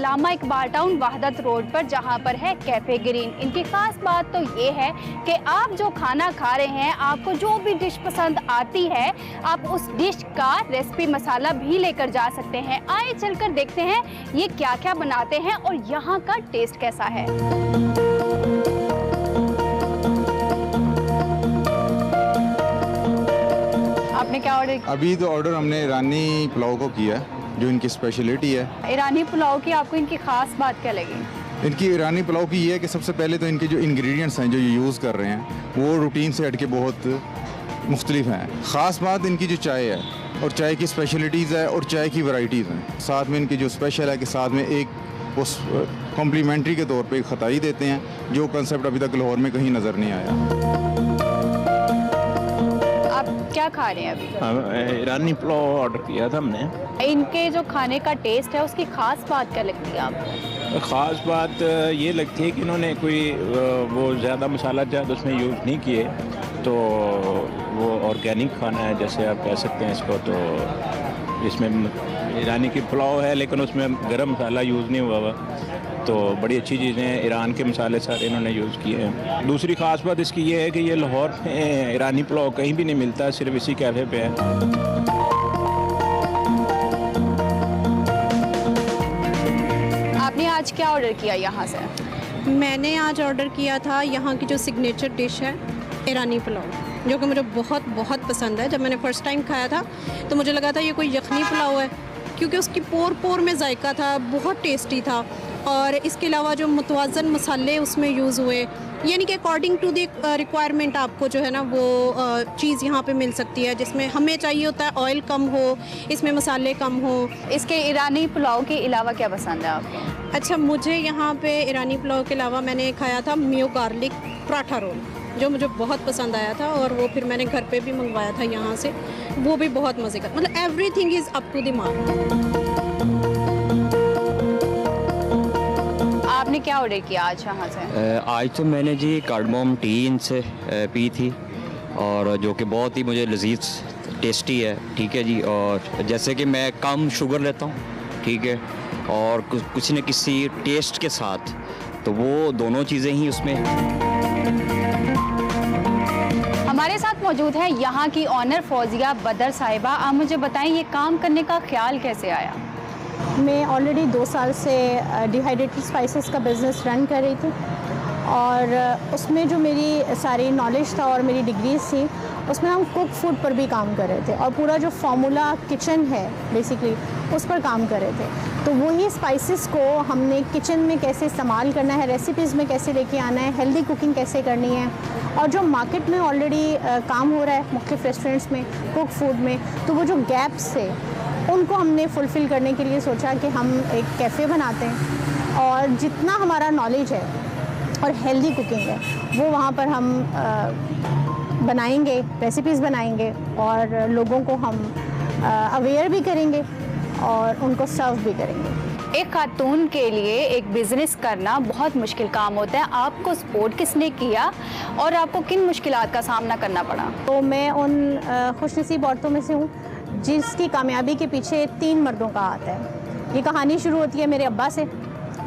अल्लामा Iqbal town वहदत road पर, जहां पर है कैफे ग्रीन। इनकी खास बात तो ये है कि आप जो खाना खा रहे हैं, आपको जो भी डिश पसंद आती है, आप उस डिश का रेसिपी मसाला भी लेकर जा सकते हैं। आइए चलकर देखते हैं ये क्या क्या बनाते हैं और यहाँ का टेस्ट कैसा है। आपने क्या ऑर्डर किया? अभी तो ऑर्डर हमने ईरानी पुलाव को किया है, जो इनकी स्पेशलिटी है। ईरानी पुलाव की आपको इनकी खास बात क्या लगी? इनकी ईरानी पुलाव की ये है कि सबसे पहले तो इनके जो इंग्रेडिएंट्स हैं जो ये यूज़ कर रहे हैं वो रूटीन से हट के बहुत मुख्तलिफ हैं। ख़ास बात इनकी जो चाय है और चाय की स्पेशलिटीज़ है और चाय की वैरायटीज़ हैं। साथ में इनकी जो स्पेशल है कि साथ में एक उस कॉम्प्लीमेंट्री के तौर पे एक खताई देते हैं, जो कंसेप्ट अभी तक लाहौर में कहीं नज़र नहीं आया। आप क्या खा रहे हैं अभी? ईरानी पुलाव ऑर्डर किया था हमने। इनके जो खाने का टेस्ट है उसकी खास बात क्या लगती है आपको? ख़ास बात ये लगती है कि इन्होंने कोई वो ज़्यादा मसाला ज़्यादा उसमें यूज़ नहीं किए, तो वो ऑर्गेनिक खाना है जैसे आप कह सकते हैं इसको। तो इसमें ईरानी की पुलाव है लेकिन उसमें गरम मसाला यूज़ नहीं हुआ हुआ, तो बड़ी अच्छी चीज़ें हैं। ईरान के मसाले सारे इन्होंने यूज़ किए हैं। दूसरी ख़ास बात इसकी ये है कि ये लाहौर में ईरानी पुलाव कहीं भी नहीं मिलता, सिर्फ इसी कैफ़े पे है। आपने आज क्या ऑर्डर किया यहाँ से? मैंने आज ऑर्डर किया था यहाँ की जो सिग्नेचर डिश है ईरानी पुलाव, जो कि मुझे बहुत बहुत पसंद है। जब मैंने फ़र्स्ट टाइम खाया था तो मुझे लगा था ये कोई यखनी पुलाव है, क्योंकि उसकी पोर पोर में जायका था, बहुत टेस्टी था। और इसके अलावा जो मुतवाज़न मसाले उसमें यूज़ हुए, यानी कि अकॉर्डिंग टू द रिक्वायरमेंट आपको जो है ना वो चीज़ यहाँ पे मिल सकती है। जिसमें हमें चाहिए होता है ऑयल कम हो, इसमें मसाले कम हो। इसके ईरानी पुलाव के अलावा क्या पसंद है आपको? अच्छा, मुझे यहाँ पे ईरानी पुलाव के अलावा मैंने खाया था मियो गार्लिक पराठा रोल, जो मुझे बहुत पसंद आया था, और वो फिर मैंने घर पे भी मंगवाया था यहाँ से। वो भी बहुत मज़े का, मतलब everything is up to the mark. आपने क्या ऑर्डर किया आज यहाँ से? आज तो मैंने जी कार्डमोम टी इनसे पी थी, और जो कि बहुत ही मुझे लजीज टेस्टी है। ठीक है जी, और जैसे कि मैं कम शुगर लेता हूँ, ठीक है, और कुछ न किसी टेस्ट के साथ, तो वो दोनों चीज़ें ही उसमें। हमारे साथ मौजूद है यहाँ की ऑनर फौजिया बदर साहिबा। आप मुझे बताएं ये काम करने का ख्याल कैसे आया? मैं ऑलरेडी 2 साल से डिहाइड्रेटेड स्पाइसेस का बिज़नेस रन कर रही थी, और उसमें जो मेरी सारी नॉलेज था और मेरी डिग्रीज थी, उसमें हम कुक फूड पर भी काम कर रहे थे, और पूरा जो फार्मूला किचन है बेसिकली उस पर काम कर रहे थे। तो वही स्पाइसेस को हमने किचन में कैसे इस्तेमाल करना है, रेसिपीज़ में कैसे लेके आना है, हेल्दी कुकिंग कैसे करनी है, और जो मार्केट में ऑलरेडी काम हो रहा है मुख्तलिफ रेस्टोरेंट्स में कुक फूड में, तो वो जो गैप्स थे उनको हमने फुलफ़िल करने के लिए सोचा कि हम एक कैफ़े बनाते हैं, और जितना हमारा नॉलेज है और हेल्दी कुकिंग है वो वहाँ पर हम बनाएंगे, रेसिपीज़ बनाएंगे, और लोगों को हम अवेयर भी करेंगे और उनको सर्व भी करेंगे। एक खातून के लिए एक बिज़नेस करना बहुत मुश्किल काम होता है। आपको सपोर्ट किसने किया और आपको किन मुश्किलात का सामना करना पड़ा? तो मैं उन खुशनसीब औरतों में से हूँ जिसकी कामयाबी के पीछे 3 मर्दों का हाथ है। ये कहानी शुरू होती है मेरे अब्बा से,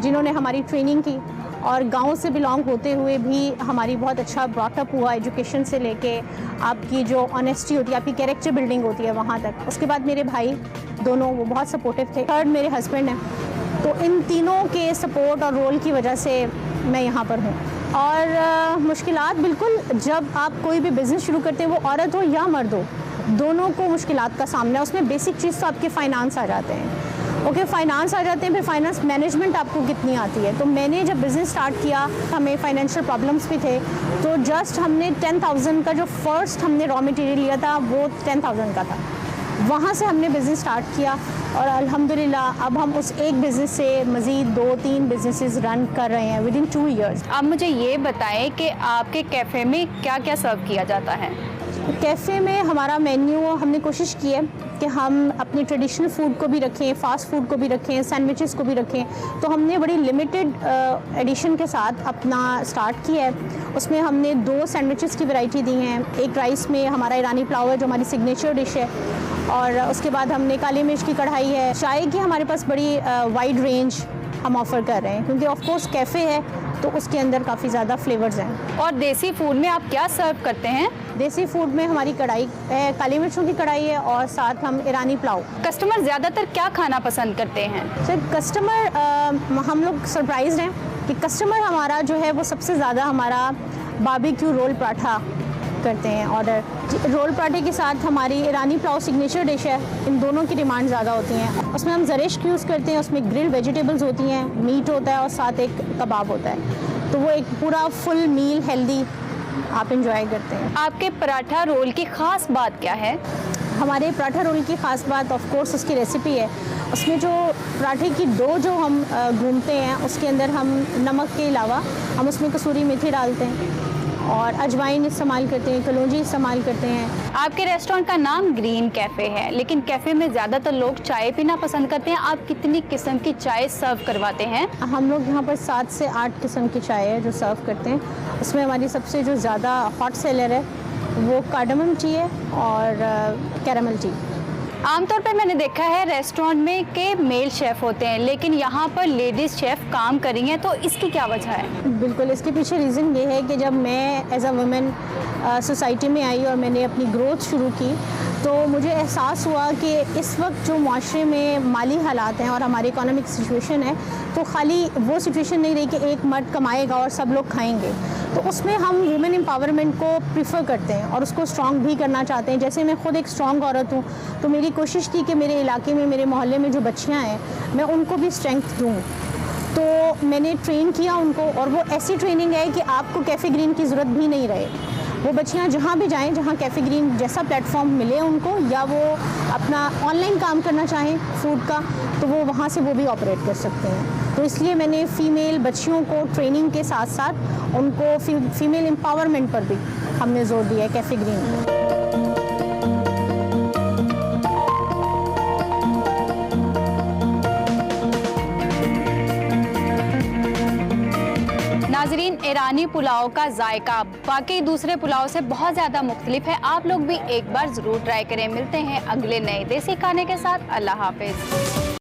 जिन्होंने हमारी ट्रेनिंग की, और गांव से बिलोंग होते हुए भी हमारी बहुत अच्छा ब्रॉटअप हुआ, एजुकेशन से लेके आपकी जो ऑनेस्टी होती है, आपकी कैरेक्टर बिल्डिंग होती है वहाँ तक। उसके बाद मेरे भाई दोनों, वो बहुत सपोर्टिव थे। थर्ड मेरे हस्बैंड हैं। तो इन तीनों के सपोर्ट और रोल की वजह से मैं यहाँ पर हूँ। और मुश्किलात बिल्कुल, जब आप कोई भी बिज़नेस शुरू करते हैं, वो औरत हो या मर्द हो, दोनों को मुश्किलात का सामना है। उसमें बेसिक चीज़ तो आपके फाइनेंस आ जाते हैं। ओके, फाइनेंस आ जाते हैं, फिर फाइनेंस मैनेजमेंट आपको कितनी आती है। तो मैंने जब बिज़नेस स्टार्ट किया, हमें फाइनेंशियल प्रॉब्लम्स भी थे, तो जस्ट हमने 10,000 का जो फर्स्ट हमने रॉ मटेरियल लिया था वो 10,000 का था। वहाँ से हमने बिज़नेस स्टार्ट किया, और अल्हम्दुलिल्लाह अब हम उस एक बिज़नेस से मज़ीद 2-3 बिज़नेसेस रन कर रहे हैं विदिन 2 ईयर्स। आप मुझे ये बताएं कि आपके कैफ़े में क्या क्या सर्व किया जाता है? कैफ़े में हमारा मेन्यू, हमने कोशिश की है कि हम अपने ट्रेडिशनल फूड को भी रखें, फ़ास्ट फूड को भी रखें, सैंडविचेस को भी रखें। तो हमने बड़ी लिमिटेड एडिशन के साथ अपना स्टार्ट किया है। उसमें हमने 2 सैंडविचेस की वैरायटी दी हैं। एक राइस में हमारा ईरानी पुलाव है जो हमारी सिग्नेचर डिश है, और उसके बाद हमने काली मिर्च की कढ़ाई है। चाय की हमारे पास बड़ी वाइड रेंज हम ऑफ़र कर रहे हैं, क्योंकि ऑफ कोर्स कैफ़े है तो उसके अंदर काफ़ी ज़्यादा फ्लेवर्स हैं। और देसी फूड में आप क्या सर्व करते हैं? देसी फूड में हमारी कढ़ाई है, काली मिर्चों की कढ़ाई है, और साथ हम ईरानी पुलाव। कस्टमर ज़्यादातर क्या खाना पसंद करते हैं? सर कस्टमर हम लोग सरप्राइज्ड हैं कि कस्टमर हमारा जो है वो सबसे ज़्यादा हमारा बारबेक्यू रोल पराठा करते हैं ऑर्डर। रोल पराठे के साथ हमारी ईरानी पुलाव सिग्नेचर डिश है, इन दोनों की डिमांड ज़्यादा होती हैं। उसमें हम ज़रेश्क यूज़ करते हैं, उसमें ग्रिल वेजिटेबल्स होती हैं, मीट होता है और साथ एक कबाब होता है, तो वो एक पूरा फुल मील हेल्दी आप इंजॉय करते हैं। आपके पराठा रोल की ख़ास बात क्या है? हमारे पराठा रोल की ख़ास बात ऑफ कोर्स उसकी रेसिपी है। उसमें जो पराठे की डो जो हम घूमते हैं उसके अंदर हम नमक के अलावा हम उसमें कसूरी मेथी डालते हैं और अजवाइन इस्तेमाल करते हैं, कलौंजी इस्तेमाल करते हैं। आपके रेस्टोरेंट का नाम ग्रीन कैफ़े है, लेकिन कैफ़े में ज़्यादातर लोग चाय पीना पसंद करते हैं। आप कितनी किस्म की चाय सर्व करवाते हैं? हम लोग यहाँ पर 7 से 8 किस्म की चाय है जो सर्व करते हैं। उसमें हमारी सबसे जो ज़्यादा हॉट सेलर है वो कार्डमम टी है और कैरामल टी। आमतौर पे मैंने देखा है रेस्टोरेंट में के मेल शेफ़ होते हैं, लेकिन यहाँ पर लेडीज़ शेफ़ काम कर रही हैं, तो इसकी क्या वजह है? बिल्कुल, इसके पीछे रीज़न ये है कि जब मैं एज अ वुमेन सोसाइटी में आई और मैंने अपनी ग्रोथ शुरू की, तो मुझे एहसास हुआ कि इस वक्त जो माशरे में माली हालात हैं और हमारी इकोनॉमिक सिचुएशन है, तो खाली वो सिचुएशन नहीं रही कि एक मर्द कमाएगा और सब लोग खाएंगे। तो उसमें हम वुमेन एम्पावरमेंट को प्रीफर करते हैं और उसको स्ट्रॉन्ग भी करना चाहते हैं। जैसे मैं खुद एक स्ट्रॉन्ग औरत हूँ, तो मेरी कोशिश थी कि मेरे इलाके में, मेरे मोहल्ले में जो बच्चियाँ हैं, मैं उनको भी स्ट्रेंथ दूँ। तो मैंने ट्रेन किया उनको, और वो ऐसी ट्रेनिंग है कि आपको कैफ़े ग्रीन की ज़रूरत भी नहीं रहे। वो बच्चियाँ जहाँ भी जाएं, जहाँ कैफ़े ग्रीन जैसा प्लेटफॉर्म मिले उनको, या वो अपना ऑनलाइन काम करना चाहें फूड का, तो वो वहाँ से वो भी ऑपरेट कर सकते हैं। तो इसलिए मैंने फ़ीमेल बच्चियों को ट्रेनिंग के साथ साथ उनको फीमेल एम्पावरमेंट पर भी हमने जोर दिया है कैफ़े ग्रीन में। नाजरीन, ईरानी पुलाव का जायका बाकी दूसरे पुलाव से बहुत ज़्यादा मुख्तलिफ है। आप लोग भी एक बार ज़रूर ट्राई करें। मिलते हैं अगले नए देसी खाने के साथ। अल्लाह हाफिज़।